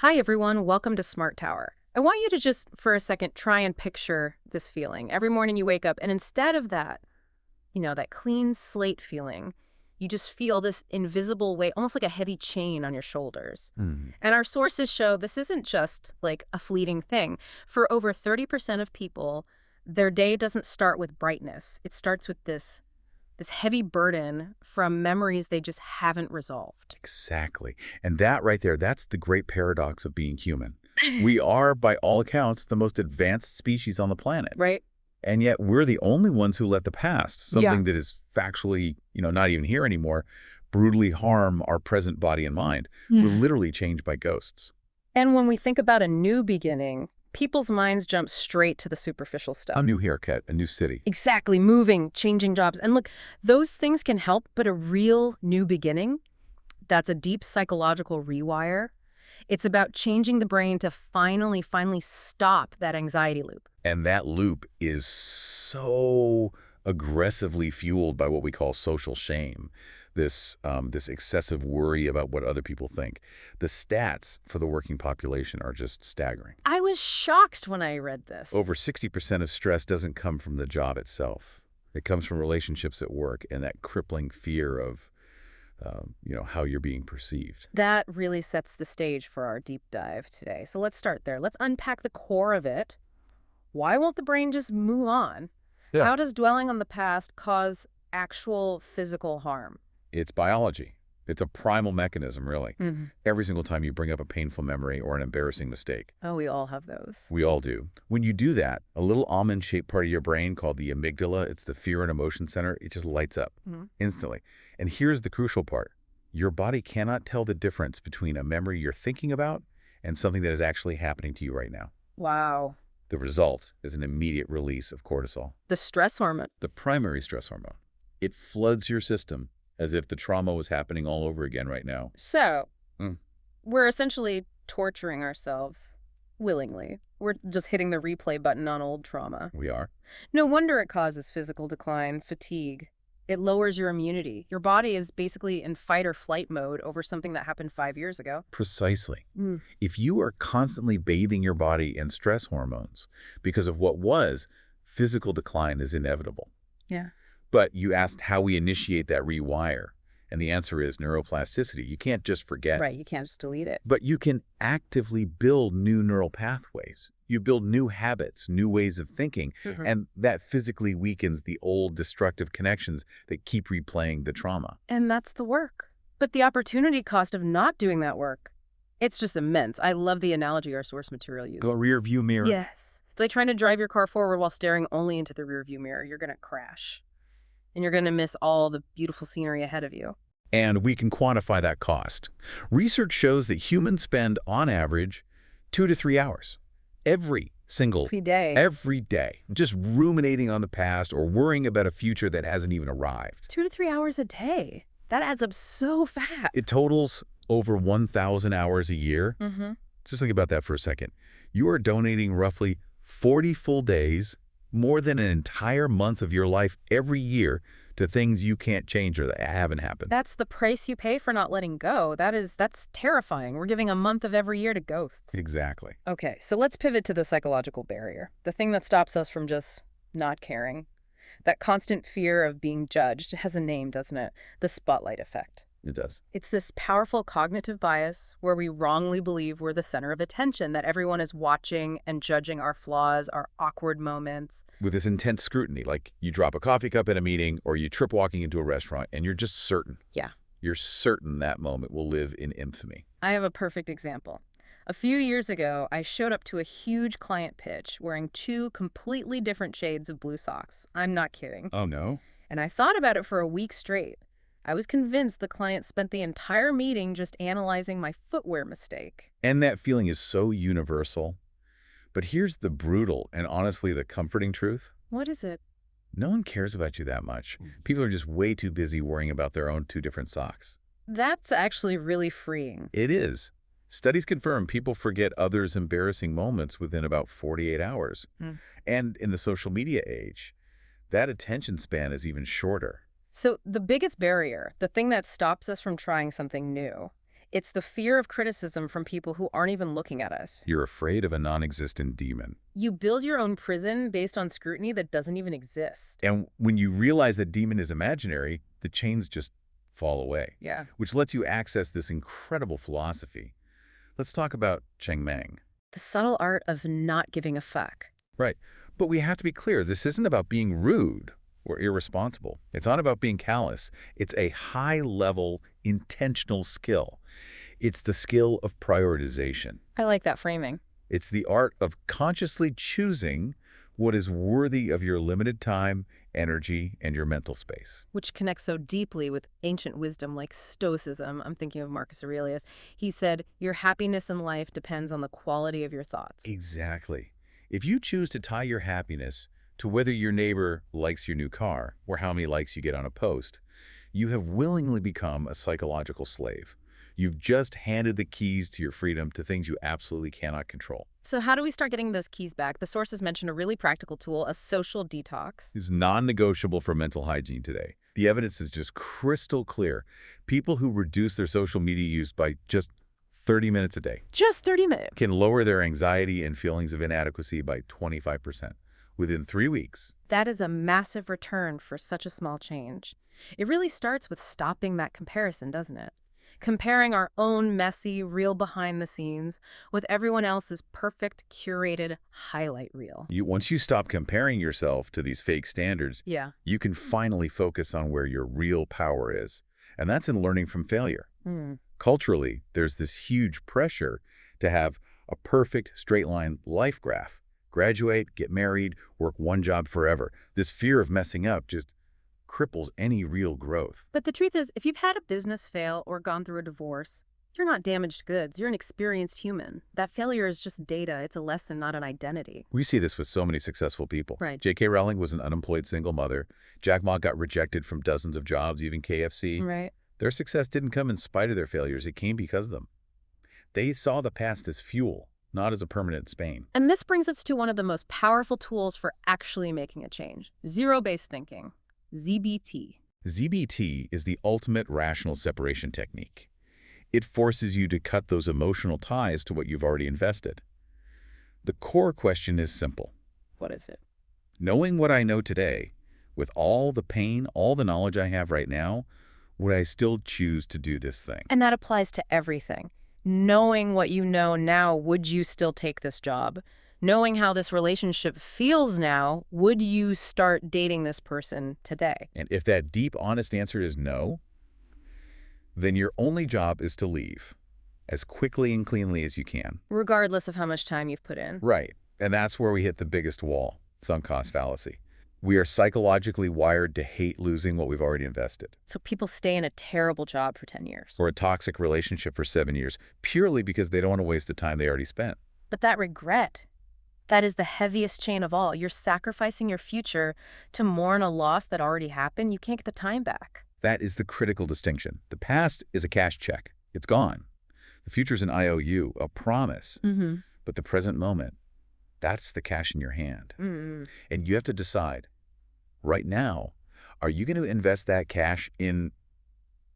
Hi, everyone. Welcome to Smart Tower. I want you to just, for a second, try and picture this feeling. Every morning you wake up, and instead of that, that clean slate feeling, you just feel this invisible weight, almost like a heavy chain on your shoulders. Hmm. And our sources show this isn't just like a fleeting thing. For over 30% of people, their day doesn't start with brightness. It starts with this heavy burden from memories they just haven't resolved. Exactly. And that right there, that's the great paradox of being human. We are, by all accounts, the most advanced species on the planet. Right? And yet we're the only ones who let the past, Yeah. something that is factually, not even here anymore, brutally harm our present body and mind. We're literally changed by ghosts. And when we think about a new beginning, people's minds jump straight to the superficial A stuff. new haircut, a new city. Exactly, moving, changing jobs. And look, those things can help, but a real new beginning, that's a deep psychological rewire. It's about changing the brain to finally stop that anxiety loop. And that loop is so aggressively fueled by what we call social shame, this excessive worry about what other people think. The stats for the working population are just staggering. I was shocked when I read this. Over 60% of stress doesn't come from the job itself. It comes from relationships at work and that crippling fear of, how you're being perceived. That really sets the stage for our deep dive today. So let's start there. Let's unpack the core of it. Why won't the brain just move on? Yeah. How does dwelling on the past cause actual physical harm? It's biology. It's a primal mechanism, really. Mm-hmm. Every single time you bring up a painful memory or an embarrassing mistake. Oh, we all have those. We all do. When you do that, a little almond-shaped part of your brain called the amygdala, it's the fear and emotion center, it just lights up instantly. And here's the crucial part. Your body cannot tell the difference between a memory you're thinking about and something that is actually happening to you right now. Wow. The result is an immediate release of cortisol, The stress hormone. the primary stress hormone. It floods your system as if the trauma was happening all over again right now. So, Mm. we're essentially torturing ourselves willingly. We're just hitting the replay button on old trauma. We are. No wonder it causes physical decline, fatigue. It lowers your immunity. Your body is basically in fight or flight mode over something that happened 5 years ago. Precisely. If you are constantly bathing your body in stress hormones because of what was, physical decline is inevitable. Yeah. But you asked how we initiate that rewire, and the answer is neuroplasticity. You can't just forget. Right, you can't just delete it. But you can actively build new neural pathways. You build new habits, new ways of thinking, and that physically weakens the old destructive connections that keep replaying the trauma. And that's the work. But the opportunity cost of not doing that work, it's just immense. I love the analogy our source material uses. The rear view mirror. Yes. It's like trying to drive your car forward while staring only into the rearview mirror. You're going to crash. And you're going to miss all the beautiful scenery ahead of you. And we can quantify that cost. Research shows that humans spend, on average, 2 to 3 hours every day, just ruminating on the past or worrying about a future that hasn't even arrived. 2 to 3 hours a day. That adds up so fast. It totals over 1,000 hours a year. Just think about that for a second. You are donating roughly 40 full days, more than an entire month of your life every year, to things you can't change or that haven't happened. That's the price you pay for not letting go. That's terrifying. We're giving a month of every year to ghosts. Exactly. Okay, so let's pivot to the psychological barrier. The thing that stops us from just not caring. That constant fear of being judged. It has a name, doesn't it? The spotlight effect. It does. It's this powerful cognitive bias where we wrongly believe we're the center of attention, that everyone is watching and judging our flaws, our awkward moments. With this intense scrutiny, like you drop a coffee cup at a meeting or you trip walking into a restaurant and you're just certain. Yeah. You're certain that moment will live in infamy. I have a perfect example. A few years ago, I showed up to a huge client pitch wearing 2 completely different shades of blue socks. I'm not kidding. Oh, no? And I thought about it for a week straight. I was convinced the client spent the entire meeting just analyzing my footwear mistake. And that feeling is so universal. But here's the brutal and honestly the comforting truth. What is it? No one cares about you that much. People are just way too busy worrying about their own 2 different socks. That's actually really freeing. It is. Studies confirm people forget others' embarrassing moments within about 48 hours. And in the social media age, that attention span is even shorter. So the biggest barrier, the thing that stops us from trying something new, It's the fear of criticism from people who aren't even looking at us. You're afraid of a non-existent demon. You build your own prison based on scrutiny that doesn't even exist. And when you realize that demon is imaginary, the chains just fall away. Yeah. Which lets you access this incredible philosophy. Let's talk about Cheng Meng. The subtle art of not giving a fuck. Right. But we have to be clear, this isn't about being rude or irresponsible. It's not about being callous. It's a high-level, intentional skill. It's the skill of prioritization. I like that framing. It's the art of consciously choosing what is worthy of your limited time, energy, and your mental space. Which connects so deeply with ancient wisdom like Stoicism. I'm thinking of Marcus Aurelius. He said, your happiness in life depends on the quality of your thoughts. Exactly. If you choose to tie your happiness to whether your neighbor likes your new car or how many likes you get on a post, you have willingly become a psychological slave. You've just handed the keys to your freedom to things you absolutely cannot control. So how do we start getting those keys back? The sources mention a really practical tool, a social detox. It's non-negotiable for mental hygiene today. The evidence is just crystal clear. People who reduce their social media use by just 30 minutes a day Just 30 minutes. can lower their anxiety and feelings of inadequacy by 25% within 3 weeks. That is a massive return for such a small change. It really starts with stopping that comparison, doesn't it? Comparing our own messy, real behind the scenes with everyone else's perfect, curated highlight reel. Once you stop comparing yourself to these fake standards, Yeah. you can finally focus on where your real power is. And that's in learning from failure. Culturally, there's this huge pressure to have a perfect straight-line life graph. Graduate, get married, work one job forever. This fear of messing up just cripples any real growth. But the truth is, if you've had a business fail or gone through a divorce, you're not damaged goods. You're an experienced human. That failure is just data. It's a lesson, not an identity. We see this with so many successful people. Right. J.K. Rowling was an unemployed single mother. Jack Ma got rejected from dozens of jobs, even KFC. Right. Their success didn't come in spite of their failures. It came because of them. They saw the past as fuel, not as a permanent stain. And this brings us to one of the most powerful tools for actually making a change. Zero-based thinking. ZBT. ZBT is the ultimate rational separation technique. It forces you to cut those emotional ties to what you've already invested. The core question is simple. What is it? Knowing what I know today, with all the pain, all the knowledge I have right now, would I still choose to do this thing? And that applies to everything. Knowing what you know now, would you still take this job? Knowing how this relationship feels now, would you start dating this person today? And if that deep, honest answer is no, then your only job is to leave as quickly and cleanly as you can. Regardless of how much time you've put in. Right. And that's where we hit the biggest wall, sunk cost fallacy. We are psychologically wired to hate losing what we've already invested. So people stay in a terrible job for 10 years. Or a toxic relationship for 7 years, purely because they don't want to waste the time they already spent. But that regret, that is the heaviest chain of all. You're sacrificing your future to mourn a loss that already happened. You can't get the time back. That is the critical distinction. The past is a cash check. It's gone. The future's an IOU, a promise. But the present moment, that's the cash in your hand. And you have to decide, right now, are you going to invest that cash in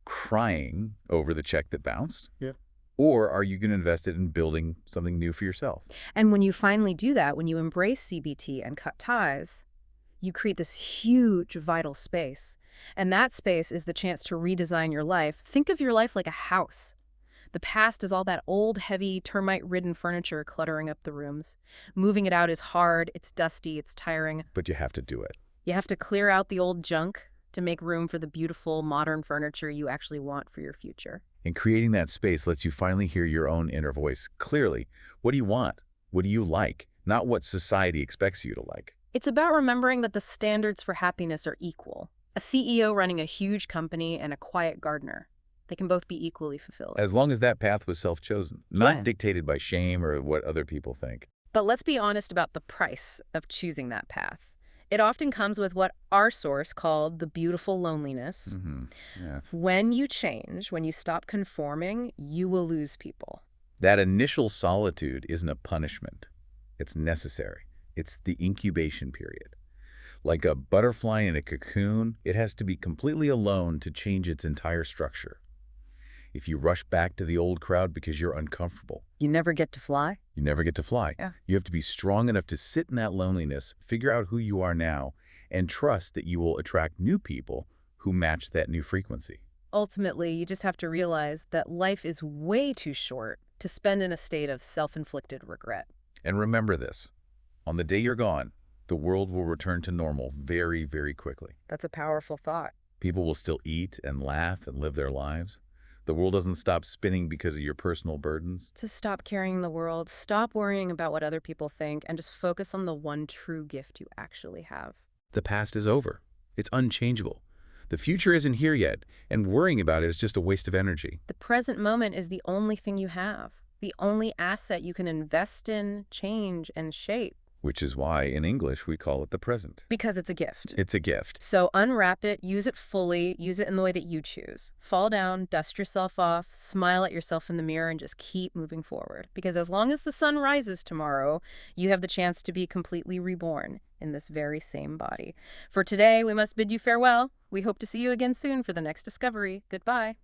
crying over the check that bounced? Yeah. Or are you going to invest it in building something new for yourself? And when you finally do that, when you embrace CBT and cut ties, you create this huge vital space. And that space is the chance to redesign your life. Think of your life like a house. The past is all that old, heavy, termite-ridden furniture cluttering up the rooms. Moving it out is hard, it's dusty, it's tiring. But you have to do it. You have to clear out the old junk to make room for the beautiful, modern furniture you actually want for your future. And creating that space lets you finally hear your own inner voice clearly. What do you want? What do you like? Not what society expects you to like. It's about remembering that the standards for happiness are equal. A CEO running a huge company and a quiet gardener. They can both be equally fulfilled. As long as that path was self-chosen, not dictated by shame or what other people think. But let's be honest about the price of choosing that path. It often comes with what our source called the beautiful loneliness. When you change, when you stop conforming, you will lose people. That initial solitude isn't a punishment. It's necessary. It's the incubation period. Like a butterfly in a cocoon, it has to be completely alone to change its entire structure. If you rush back to the old crowd because you're uncomfortable, You never get to fly? you never get to fly. Yeah. You have to be strong enough to sit in that loneliness, figure out who you are now, and trust that you will attract new people who match that new frequency. Ultimately, you just have to realize that life is way too short to spend in a state of self-inflicted regret. And remember this, on the day you're gone, the world will return to normal very, very quickly. That's a powerful thought. People will still eat and laugh and live their lives. The world doesn't stop spinning because of your personal burdens. To stop carrying the world, stop worrying about what other people think, and just focus on the one true gift you actually have. The past is over. It's unchangeable. The future isn't here yet, and worrying about it is just a waste of energy. The present moment is the only thing you have, the only asset you can invest in, change, and shape. Which is why, in English, we call it the present. Because it's a gift. It's a gift. So unwrap it, use it fully, use it in the way that you choose. Fall down, dust yourself off, smile at yourself in the mirror, and just keep moving forward. Because as long as the sun rises tomorrow, you have the chance to be completely reborn in this very same body. For today, we must bid you farewell. We hope to see you again soon for the next discovery. Goodbye.